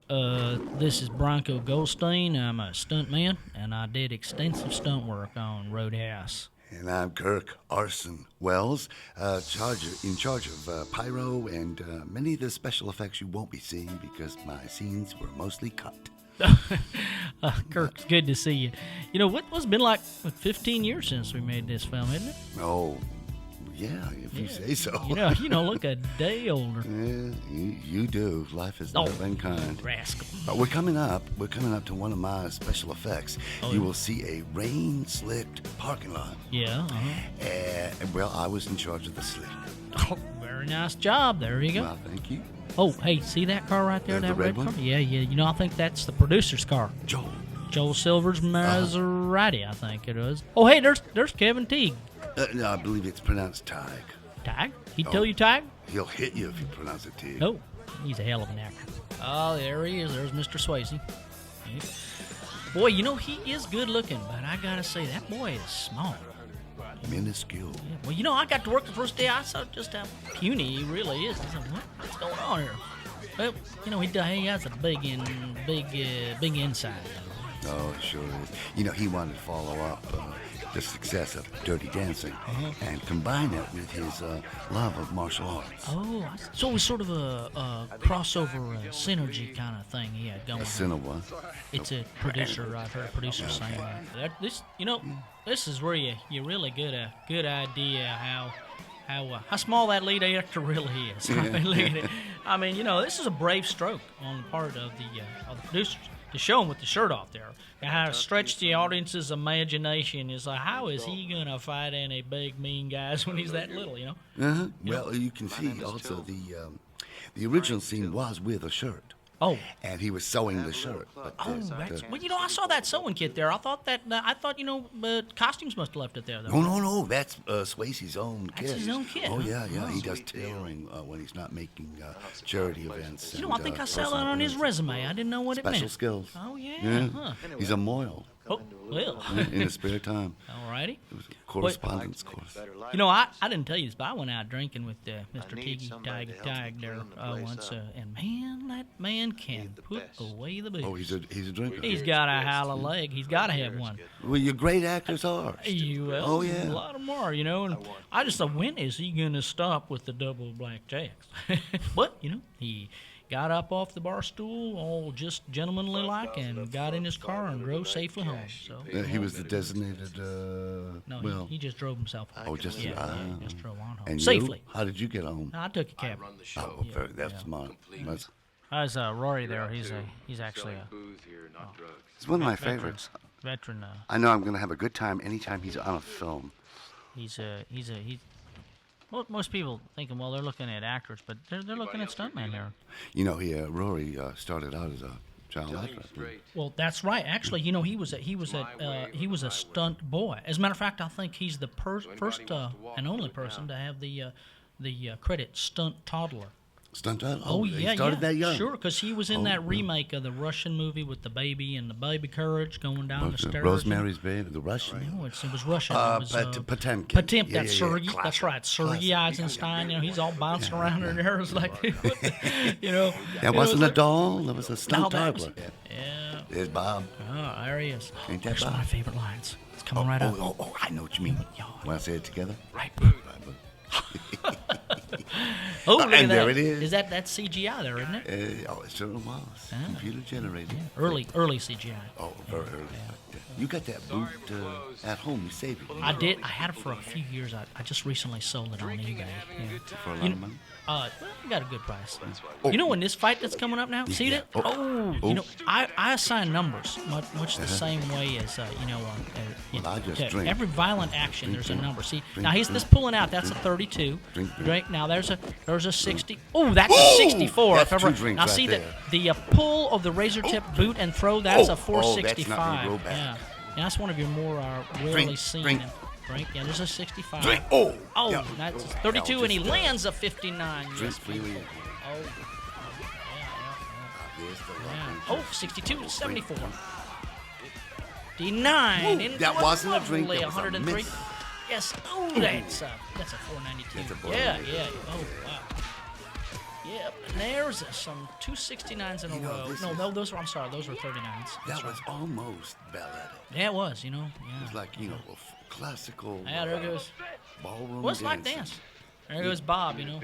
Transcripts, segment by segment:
This is Bronco Goldstein. I'm a stuntman, and I did extensive stunt work on Roadhouse. And I'm Kirk, Arson Wells, in charge of pyro and many of the special effects you won't be seeing because my scenes were mostly cut. Kirk, it's good to see you. You know, what's been like 15 years since we made this film, isn't it? Oh, yeah, if you say so. You don't look a day older. Yeah, you do. Life has never been kind. Rascal. But we're coming up to one of my special effects. You will see a rain-slicked parking lot. Yeah. And, well, I was in charge of the slick. Oh, very nice job. There you go. Well, thank you. Oh, hey, see that car right there? The That red car? one? Yeah. I think that's the producer's car. Joel Silver's Maserati, I think it was. Oh, hey, there's Kevin Teague. No, I believe it's pronounced Tig. Tag? He tell you Tag? He'll hit you if you pronounce it Tig. Oh, he's a hell of an actor. Oh, there he is. There's Mr. Swayze. Boy, he is good looking, but I gotta say, that boy is small. Minuscule. Yeah, well, I got to work the first day. I saw just how puny he really is. I said, what's going on here? Well, he has a big inside. Oh, it sure is. He wanted to follow up the success of Dirty Dancing and combine it with his love of martial arts. Oh, so it was sort of a crossover synergy kind of thing he had going on. A cinema. It's a producer. I've heard a producer saying that. This is where you really get a good idea how small that lead actor really is. Look at it. This is a brave stroke on the part of the producers to show him with the shirt off there. And how to stretch the audience's imagination is like, how is he going to fight any big, mean guys when he's that little, Well, you can see also the original scene was with a shirt. Oh. And he was sewing the shirt. But I saw that sewing kit there. I thought costumes must have left it there, though. No, that's Swayze's own kit. That's his own kit. Oh, yeah. He does tailoring when he's not making charity events. I think I saw that on his resume. I didn't know what it meant. Special skills. Oh, yeah. Huh. He's a mohel. Oh, well. In his spare time. All righty. It was a correspondence course. I didn't tell you this, but I went out drinking with Mr. Tiggy Tag there once, and man, that man can put away the booze. Oh, he's a drinker. He's got a hell of a leg. He's got to have one. Well, your great actors are. Oh, yeah. A lot of them are, and I just thought, when is he going to stop with the double blackjacks? But, he got up off the bar stool, all just gentlemanly like, and got in his car and drove safely home. So he was the designated. No, he just drove himself home. Oh, just just drove on home and safely. How did you get home? I took a cab. Oh, that's smart. How's Rory there? He's actually It's one of my favorites. Veteran. I know I'm going to have a good time anytime he's on a film. Well, most people thinking, well, they're looking at actors, but they're looking at stuntmen there. Rory started out as a child actor. Well, that's right. Actually, he was a stunt boy. As a matter of fact, I think he's the first and only person to have the credit stunt toddler. Stunt toddler? Oh, yeah, he started that young. Sure, because he was in that remake of the Russian movie with the baby and the baby courage going down the stairs. Rosemary's Baby, the Russian. No, it was Russian. Potemkin. Potemkin, that's Sergei. That's right, Sergei Eisenstein. He's all bouncing around in there. It's like, That wasn't a doll. That was a stunt toddler. Yeah. There's Bob. Oh, there he is. Ain't that That's Bob? one of my favorite lines. It's coming right up. Oh, I know what you mean. Want to say it together? Right. Oh, look at and that. there it is. That's CGI there, isn't it? It certainly was. Computer generated. Yeah. Early CGI. Oh, very early. You got that boot at home. You saved it. I did. I had it for a few years. I just recently sold it on eBay. Yeah. For a lot of money? Well, we got a good price. In this fight that's coming up now, see that? I assign numbers much the same way as I just drink. every violent action. There's a number. See, now he's this pulling out. That's a 32. Drink. Now there's a 60. Oh, that's a 64. That's two drinks now right see there. the pull of the razor tip boot and throw. That's a That's 465. not gonna go back. Yeah, and that's one of your more rarely seen. Drink. Yeah, there's a 65. Drink. Yeah. That's 32, and he lands a 59. Drink freely. Oh, 62 to 74. D9. That wasn't a drink. Lovely, That was a 103. miss. Yes. Oh, that's a 492. That's a Yeah. 492. Oh, wow. Yep, and there's some 269s in a row. No, those were, I'm sorry, those were 39s. That was almost balletic. Yeah, it was, Yeah. It was like, classical Yeah, there goes. ballroom Well, it's like dancing. dance. There goes Bob, Oh,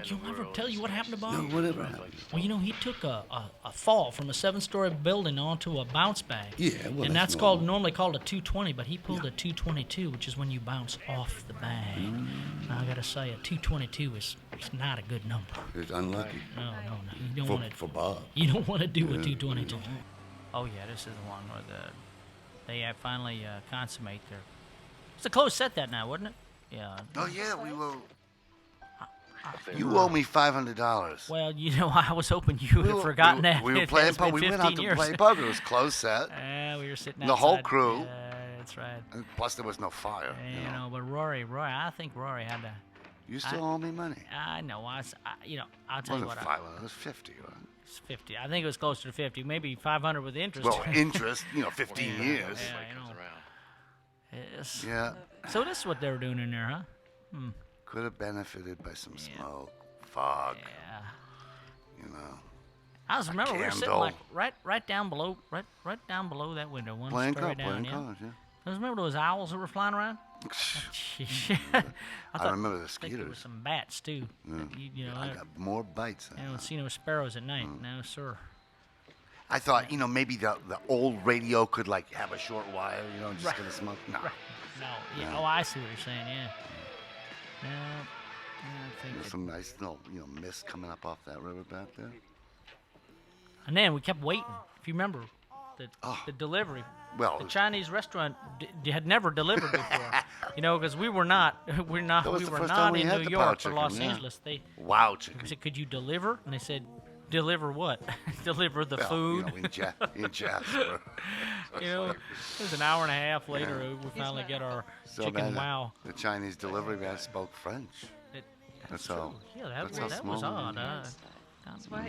you'll never tell you what happened to Bob? No, whatever happened. Well, he took a fall from a 7-story building onto a bounce bag. Yeah, well, and that's normal. normally called a 220, but he pulled a 222, which is when you bounce off the bag. Now, I gotta say, a 222 is not a good number. It's unlucky. No. You don't want to. For Bob. You don't want to do a 222. Oh yeah, this is the one where they finally consummate their. It's a close set that night, wasn't it? Yeah. Oh, yeah, we were... You owe me $500. Well, I was hoping you would have forgotten that. We were playing poker. We went out to play poker. It was close set. We were sitting outside. The whole crew. That's right. And plus, there was no fire. But Rory, I think Rory had to. You still owe me money. I know. I'll tell you It what. wasn't 500. It was 50, right? It's 50. I think it was closer to 50. Maybe 500 with interest. Well, interest, 15 years. Yes. Yeah. So this is what they were doing in there, huh? Could have benefited by some smoke, fog. Yeah. I just remember we were sitting like right down below that window. One Playing story down. cards, yeah. I remember those owls that were flying around. I remember the I think skeeters. there were some bats too. I got more bites. I don't see no sparrows at night. No, sir. I thought, maybe the old radio could have a short wire, just gonna smoke. No. Right. No. Yeah. Oh, I see what you're saying. Yeah. No. I think There's some nice little, mist coming up off that river back there. And then we kept waiting. If you remember, the delivery. Well, the Chinese restaurant had never delivered before. Because we were not in New York or Los Angeles. Wow, chicken. I said, "Could you deliver?" And they said, "Deliver what? Deliver the food." In Jasper. It was an hour and a half later. We finally get our chicken wow. The Chinese delivery man spoke French. That's all. Yeah, that was odd. I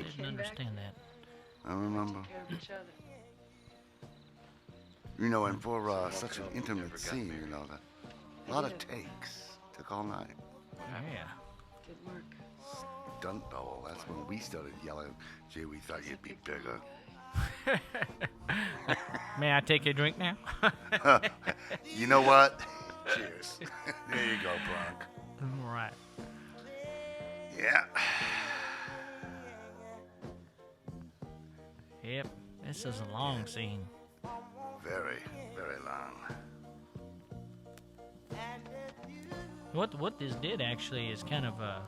didn't understand that. I remember. And for such an intimate scene, a lot of takes. Took all night. Oh, yeah. Good work. Stunt double. That's when we started yelling, "Gee, we thought you'd be bigger." May I take a drink now? You know what? Cheers. There you go, Bronk. All right. Yeah. Yep. This is a long scene. Very, very long. What this did actually is kind of a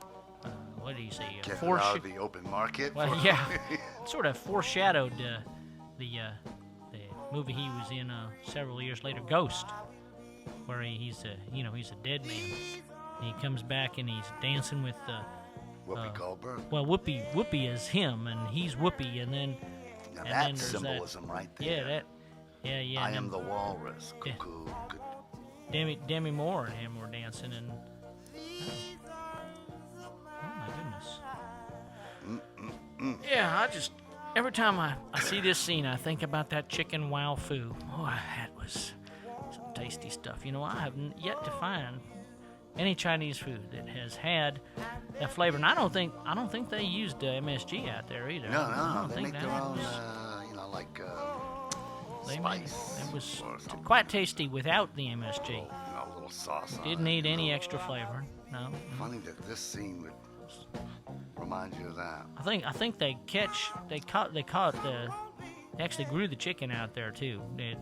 what do you say? Get out of the open market. Well, yeah, sort of foreshadowed the movie he was in several years later, Ghost, where he's a dead man. And he comes back and he's dancing with Whoopi Goldberg. Well, Whoopi is him, and he's Whoopi, and then Now and that's then there's symbolism right there. Yeah. I am the walrus. Cuckoo. Demi Moore and him were dancing, and oh my goodness. Yeah, every time I see this scene, I think about that chicken wow foo. Oh, that was some tasty stuff. I have yet to find any Chinese food that has had that flavor, and I don't think they used MSG out there either. No, they make their own, spice. It was quite tasty without the MSG. A little sauce. Didn't need any extra flavor. No. Funny that this scene would remind you of that. I think they actually grew the chicken out there too. They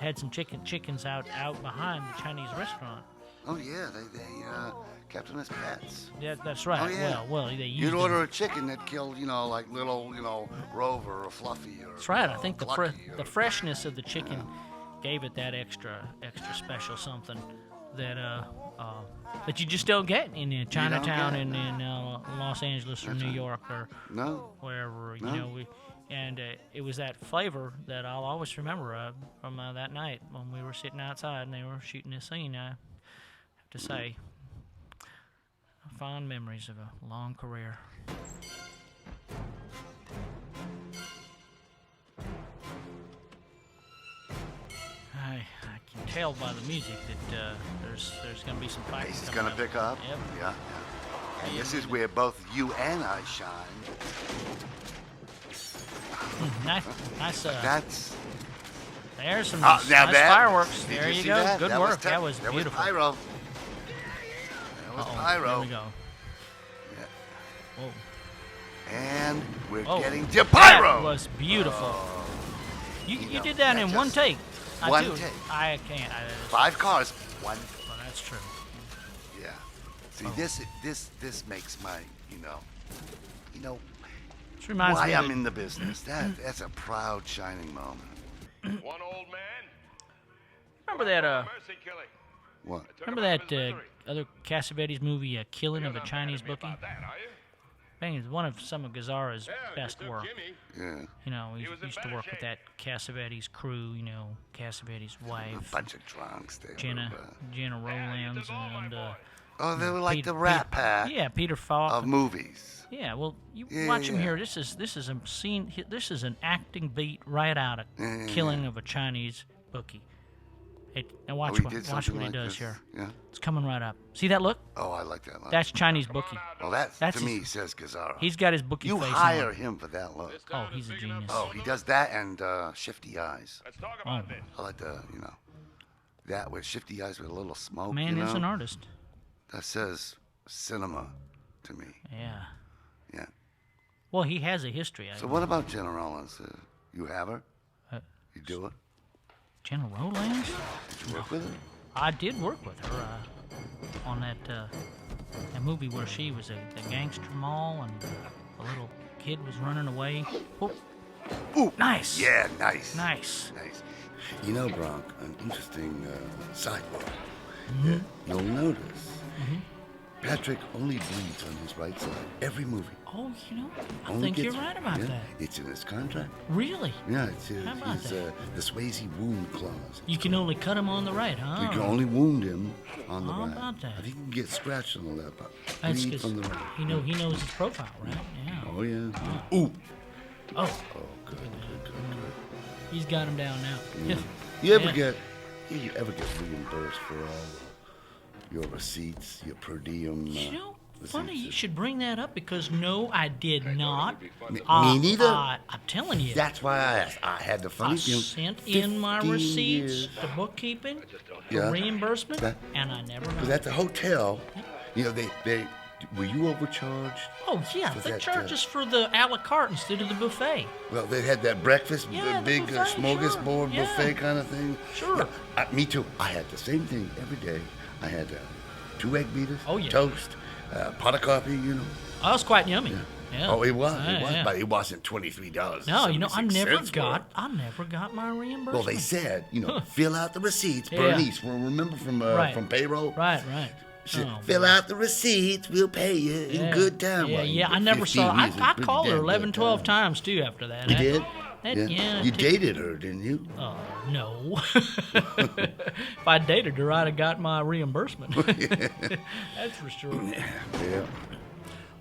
had some chickens out behind the Chinese restaurant. Oh yeah, they kept them as pets. Yeah, that's right. Oh, yeah. Well, they used You'd them. order a chicken that killed, little, Rover or Fluffy or. That's right. I think Clucky the freshness of the chicken gave it that extra special something that you just don't get in Chinatown and in Los Angeles or New York or wherever. And it was that flavor that I'll always remember from that night when we were sitting outside and they were shooting this scene. I have to say, fond memories of a long career. I can tell by the music that there's going to be some fighting. Pace is coming going to pick up. Yep. Yeah. And this is where both you and I shine. Nice. That's. There's some Now nice that, fireworks. did There you you see go. that? Good work. That was That beautiful. was pyro. That was pyro. There we go. Yeah. Whoa. And we're Oh, getting to pyro. That was beautiful. You know, did that in one just take. one I take. I can't. 5 cars. One. Well, that's true. Yeah. See, this makes my, you know, This reminds why me I'm of in the business. That's a proud, shining moment. One old man. remember that Mercy killing. What? remember that other Cassavetes movie, Killing of a Chinese Bookie? About that, are you? I think it's one of some of Gazzara's best Mr. work. Jimmy. Yeah. You know, he was in used to better work with that Cassavetes crew. You know, Cassavetes' A wife, bunch of drunks there. Jenna Rowlands, and Oh, they were like Peter- the Rat Peter- Pack Yeah, Peter Falk. of movies. Yeah, well, you Yeah, watch him yeah. here. This is a scene. This is an acting beat right out of Yeah. Killing of a Chinese Bookie. Hey, now watch he what did watch something what he like does this? here. Yeah. It's coming right up. See that look? Oh, I like that line. That's Chinese Bookie. Well, that's that's to me his- says Gazzara. He's got his Bookie You face hire on. him for that look. Oh, he's a genius. Oh, he does that and shifty eyes. Let's talk about this. I like the, that with shifty eyes with a little smoke. Man you is know? an artist. That says cinema to me. Yeah. Yeah. Well, he has a history. So what about Jenna Rollins? You have her? You do it? Jenna Rowlands? Did you work with her? I did work with her on that movie where she was the gangster mall and the little kid was running away. Oh, Ooh. nice. Yeah, nice. Nice. Nice. You know, Bronk, an interesting sidebar. Mm-hmm. Yeah, you'll notice Patrick only bleeds on his right side every movie. Oh, I Only think you're gets- right about yeah, that. It's in his contract. Really? Yeah, it's How about his, that? the Swayze wound clause. You can only cut him on the right, huh? You can only wound him on the How right. about that? I think you can get scratched on the left, but That's bleed 'cause from the right. he knows his profile, right? Yeah. Oh, yeah. Ooh. Oh, Oh, good. he's got him down now. Yeah. You ever Yeah. get reimbursed for all your receipts, your per diem? Funny you should bring that up because no, I did not. Me neither. I'm telling you. That's why I asked. I had the funny I feeling. sent in my 15 receipts years. to bookkeeping, Yeah. for reimbursement, That- and I never Because got at the hotel, they were you overcharged? Oh, yeah, Was they that, charge us for the a la carte instead of the buffet. Well, they had that breakfast, Yeah, the the big buffet, smorgasbord sure. buffet Yeah. kind of thing. Sure. Yeah, me too. I had the same thing every day. I had 2 egg beaters, Oh, yeah. toast, pot of coffee, Oh, it's quite yummy. Yeah. Oh, it was, Yeah. but it wasn't $23. No, I never for got it. my reimbursement. Well, they said, fill out the receipts. Yeah. Bernice, remember from payroll? Right. She said, Oh, fill out the receipts. We'll pay you in good time. Yeah, Well, yeah. I for never 15 saw. I years, it's pretty called her damn 11, good 12 time. times too after that. You did? Yeah. You dated her, didn't you? No. If I dated her, I'd have got my reimbursement. That's for sure. Yeah.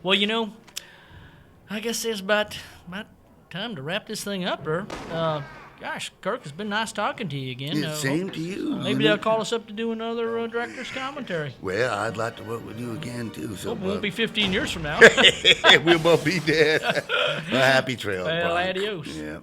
Well, I guess it's about time to wrap this thing up, there. Gosh, Kirk, it's been nice talking to you again. Yeah, same to you. Maybe they'll call us up to do another director's commentary. Well, I'd like to work with you again, too. So Hope it won't be 15 years from now. we'll both be dead. Well, happy trail, Well, Bronk. adios. Yeah.